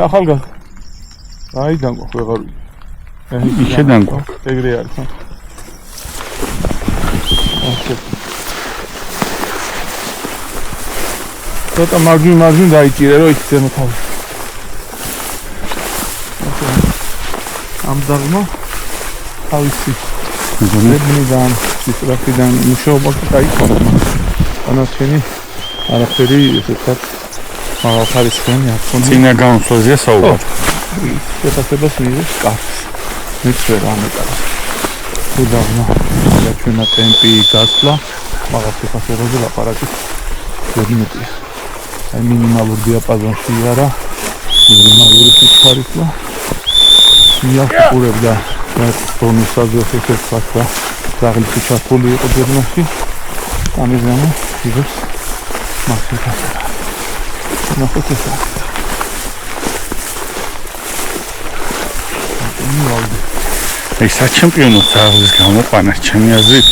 S6: ახალგაზრდა. აი დაგვა ვეღარ.
S1: ისე დაგვა.
S6: ეგრე არის. ცოტა მარჯვნივ დაიჭირე რომ იქ ზემო თავი. ამ დაღმა თავისი ზებნიდან სისტრაფიდან მუშაობა გაიქონა. ანაცენი არაფერი ესე ვთქვათ მაღალხარისხიანი არ ქონია.
S1: წინა გამოსვლაზეა საუბარი.
S6: შეფასებას მიიღებს კარს. მეც ვერ ამეტყავს. თუ დაღმა ჩვენა ტემპი გასვლა მაღალ შეფასებაზე ლაპარაკი ვერ მეტია. აი მინიმალურ დიაპაზონში არა მინიმალური სიჩქარით მიახურებდა რაც ბონუსაზე ხეთებს ფაქტორ ზაღლის ჩართული იყო ძებნაში ამის გამო იგებს მაქსიმალურად ნახოთ ესა
S1: ეს საჩემპიონო ზაღლის გამოყვანა ჩემი აზრით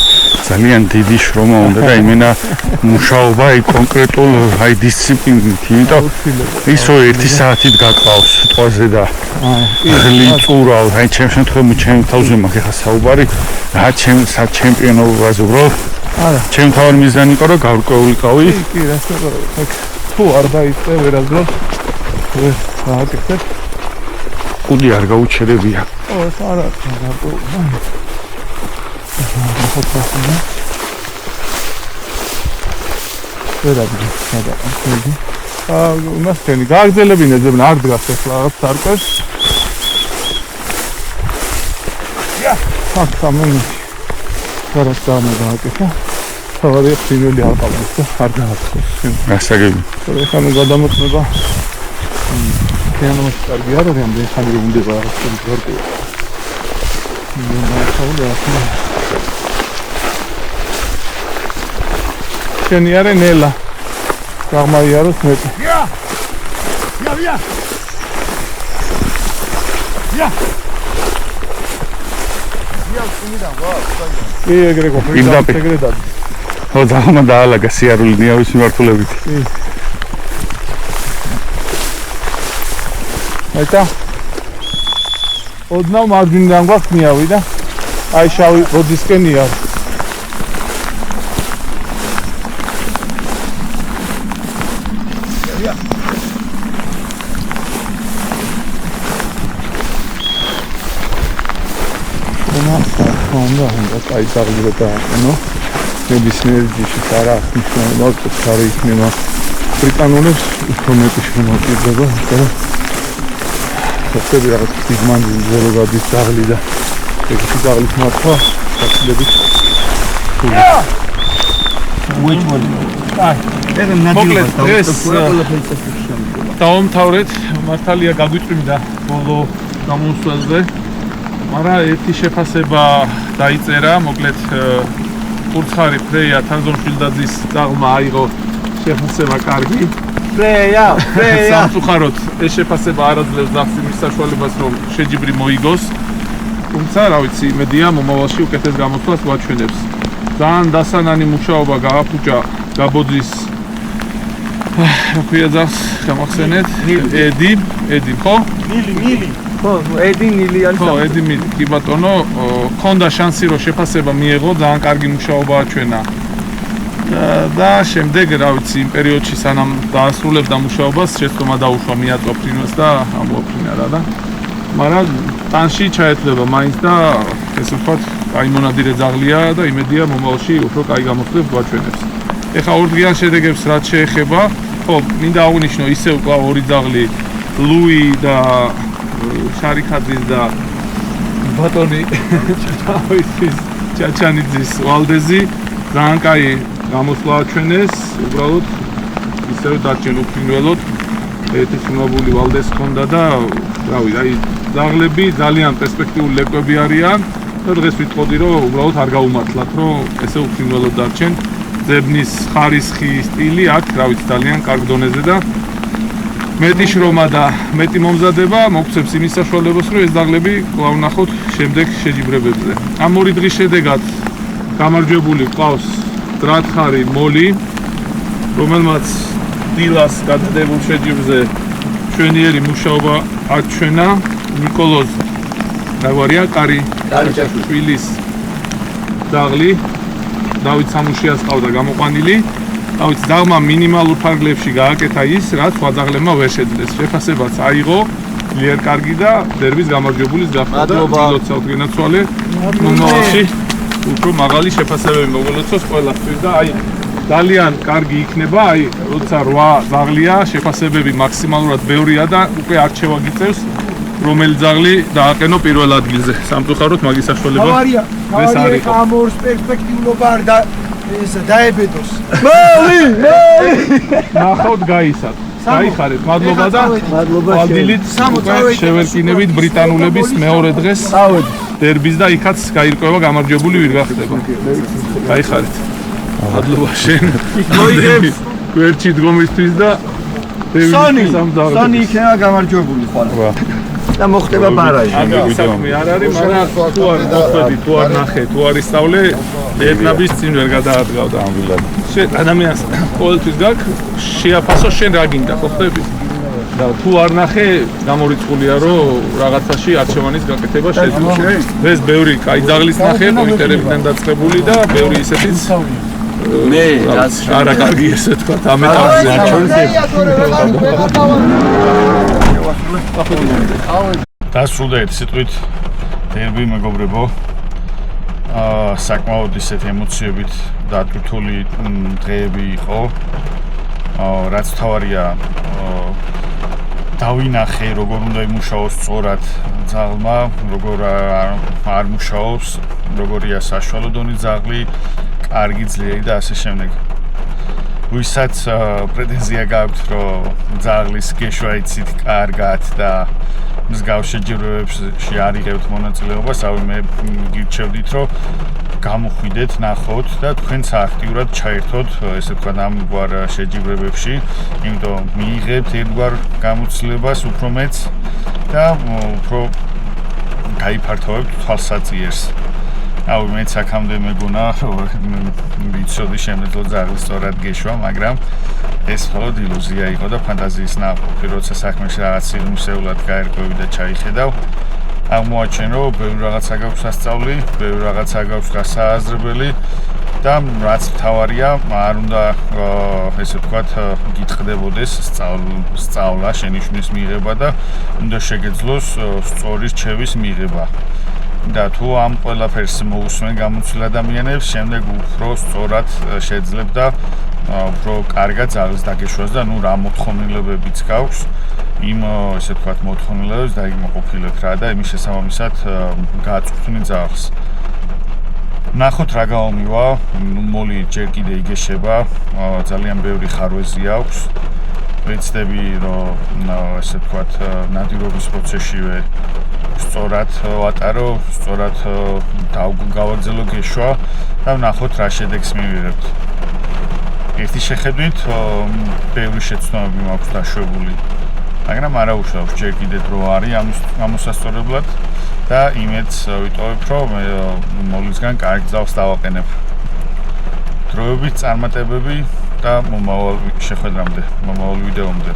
S1: ძალიან დიდი შრომა უნდა და იმენა მუშაობა აი კონკრეტულ აი დისციპლინით, იმიტომ ის რო 1 საათით გაკყავს სიტყვაზე და ღლიწურავ, აი ჩემს შემთხვევაში ჩემ თავზე მაქვს ხა საუბარი, რა ჩემპიონობაზე უბრალოდ არა, ჩემ თავი მიზანი იყო რომ გავრკვეულიყავი.
S6: კი, რა შეიძლება, თუ არ დაიწყე ვერასდროს გააკეთებ.
S1: კუდი არ გაუჩერებია.
S6: ო, ეს არა, გარკვეულია. ვერადი გადაყენდი. მასენი გააგზელებინე ძებნა არ დგას ახლა რაღაც სარკეს. აქ ამენი გარეთ გამოგაკეთა. თავი ხინელი არ ყავს და არ გააცხოს.
S1: გასაგები.
S6: ეხლა გადამოწმება. კიანოს კარგი არ არის ამდენ ხანი რომ უნდა რაღაც ვერკო. შენი არე ნელა გამაიაროს მეტი.
S4: Ja!
S6: ეგრე ყოფილი ეგრე დადი.
S1: ო დამა დაალაგა სიარული ნიავის მიმართულებით.
S6: აიტა ოდნავ მარჯვნიდან გვაქვს ნიავი და აი შავი როდისკენია. უნდა აი ზაღლი და ნო ნებისმიერ ჯიში არა მნიშვნელოვნად ხარი იქნება ბრიტანულებს უფრო მეტი შემოჭირდება და ხეთები რაღაც სიგმანდი ზერო გადის ზაღლი და ეგეთი ზაღლის მართვა გაცილებით
S5: Which one?
S6: მოკლედ ეს დაუმთავრეთ მართალია გაგვიწვიმდა ბოლო გამოსვლაზე მაგრამ ერთი შეფასება დაიწერა მოკლედ კურცხარი ფრეია თანზომშვილდაძის დაღმა აიღო შეფასება კარგი ფრეია სამწუხაროდ ეს შეფასება არაძლევს დახსის მის საშუალებას რომ შეჯიბრი მოიგოს თუმცა რა ვიცი იმედია მომავალში უკეთეს გამოსვლას გვაჩვენებს ძალიან დასანანი მუშაობა გააფუჭა გაბოძის რა ქვია ძაღლს გამახსენეთ ედი ხო
S5: მილი ხო ედი მილი არის
S6: ხო ედი მილი კი ბატონო ქონდა შანსი რომ შეფასება მიეღო ძალიან კარგი მუშაობა აჩვენა და შემდეგ რა ვიცი იმ პერიოდში სანამ დაასრულებდა მუშაობას შეცდომა დაუშვა მიაწვა ფრინველს და ამოაფრინა რა და მაგრამ ტანში ჩაეთლება მაინც და ესე ვთქვათ კაი მონადირე ძაღლია და იმედია მომავალში უფრო კაი გამოსვლებს გვაჩვენებს ეხლა ორდღიან შედეგებს რაც შეეხება ხო მინდა აღვნიშნო ისევ კვლავ ორი ძაღლი ლუი და შარიხაძის და ბატონი ჩაჩანიძის ვალდეზი ძალიან კაი გამოსვლა აჩვენეს უბრალოდ ისევ დარჩენ უფრინველოდ ერთი ცნობილი ვალდეს ჰქონდა და რავი აი ძაღლები ძალიან პერსპექტიული ლეკვები არიან და დღეს ვიტყოდი რომ უბრალოდ არ გაუმართლათ რომ ესე უფრინველოდ დარჩენ ძებნის ხარისხი სტილი აქ რა ვიცი ძალიან კარგ დონეზე და მეტი შრომა და მეტი მომზადება მოგცემს იმის საშუალებას რომ ეს ძაღლები კვლავ ნახოთ შემდეგ შეჯიბრებებზე ამ ორი დღის შედეგად გამარჯვებული ყავს დრათხარი მოლი რომელმაც დილას გადადებულ შეჯიბრზე ჩვენიერი მუშაობა აჩვენა ნიკოლოზ რაგვარია კარი შვილის ძაღლი დავით სამუშიას ყავდა გამოყვანილი. დავით ძაღლმა მინიმალურ ფარგლებში გააკეთა ის, რაც სხვა ძაღლებმა ვერ შეძლეს. შეფასებაც აიღო ძლიერ კარგი და დერბის გამარჯვებულის გახდა და მილოცავთ გენაცვალე მომავალში უფრო მაღალი შეფასებები მოგულოცოს ყველასთვის და აი ძალიან კარგი იქნება, აი როცა 8 ძაღლია, შეფასებები მაქსიმალურად ბევრია და უკვე არჩევა გიწევს რომელი ძაღლი დააყენო პირველ ადგილზე. სამწუხაროდ მაგის საშუალება ეს არ იყო.
S3: ამორს პერსპექტიულობა არ და ეს დაებედოს.
S6: ნახავთ გაისად. გაიხარეთ, მადლობა და ვალდილით შევერკინებით ბრიტანულების მეორე დღეს დერბის და იქაც გაირკვევა გამარჯვებული ვინ გახდება. გაიხარეთ. მადლობა შენ. გვერდში დგომისთვის და
S3: სონი იქნება გამარჯვებული ხოლმე. და მოხდება ბარაჟი.
S6: ამის საქმე არ არის, მაგრამ თუ არ მოხდი, თუ არ ნახე, თუ არ ისწავლე, ვიეტნამის წინ ვერ გადაადგავდა ამბილად. შენ ადამიანს ყოველთვის გაქვს შეაფასო შენ რა გინდა, ხო ხდები? და თუ არ ნახე, გამორიცხულია რომ რაღაცაში არჩევანის გაკეთება შეძლო. ეს ბევრი კაი ძაღლის ნახე, პოინტერებიდან დაწყებული და ბევრი ისეთიც
S5: მე
S6: არა კარგი ესე თქვა ამეტავზე დასრულდა ერთ სიტყვით დერბი მეგობრებო საკმაოდ ისეთ ემოციებით დატვირთული დღეები იყო რაც თავარია დავინახე როგორ უნდა იმუშაოს სწორად ძაღლმა როგორ არ მუშაობს როგორია საშუალო დონის ძაღლი კარგი ძლიერი და ასე შემდეგ. ვისაც პრეტენზია გაქვთ, რომ ძაღლის გეშვა იცით კარგად და მსგავს შეჯიბრებებში არ იღებთ მონაწილეობას, მე გირჩევდით, რომ გამოხვიდეთ, ნახოთ და თქვენც აქტიურად ჩაერთოთ, ესე ვთქვათ, ამგვარ შეჯიბრებებში, იმიტომ მიიღებთ ერთგვარ გამოცდილებას უფრო მეც და უფრო გაიფართოვებთ თვალსაწიერს. აუ მეც აქამდე მეგონა ვიცოდი შემეძლო ძაღლის სწორად გეშვა, მაგრამ ეს მხოლოდ ილუზია იყო და ფანტაზიის ნაყოფი, როცა საქმეში რაღაც სიღრმისეულად გაერკვევი და ჩაიხედავ. აღმოაჩენ, რომ ბევრი რაღაცა გაქვს სასწავლი, ბევრი რაღაცა გაქვს გასააზრებელი და რაც მთავარია, არ უნდა ესე ვთქვათ, გიტყდებოდეს სწავლა, შენიშვნის მიღება და უნდა შეგეძლოს სწორი რჩევის მიღება. და თუ ამ ყველაფერს მოусმენ გამოცდილ ადამიანებს, შემდეგ უფრო სწორად შეძლებთ და უფრო კარგად ძაღლს დაგეშვას და რა მოთხოვნილებებიც გაქვს იმ ესე ვთქვათ მოთხოვნილებებს დაიმყოფილებთ რა და იმის შესაბამისად გააწვრთნით ძაღლს. ნახოთ რა გაომივა, მოლი ჯერ კიდე იგეშება, ძალიან ბევრი ხარვეზი აქვს. ვეცდები რომ ესე ვთქვათ ნადირობის პროცესშივე სწორად ვატარო, სწორად გავაგზავნო გეშვა და ვნახოთ რა შედეგს მივიღებთ. ერთი შეხედვით ბევრი შეცდომები მაქვს დაშვებული, მაგრამ არაუშავს, ჯერ კიდე დრო არის ამოსასწორებლად და იმედს ვიტოვებ, რომ მოლისგან კარგ ძაღლს დავაყენებ. დროებით წარმატებები და მომავალ შეხვედრამდე, მომავალ ვიდეომდე.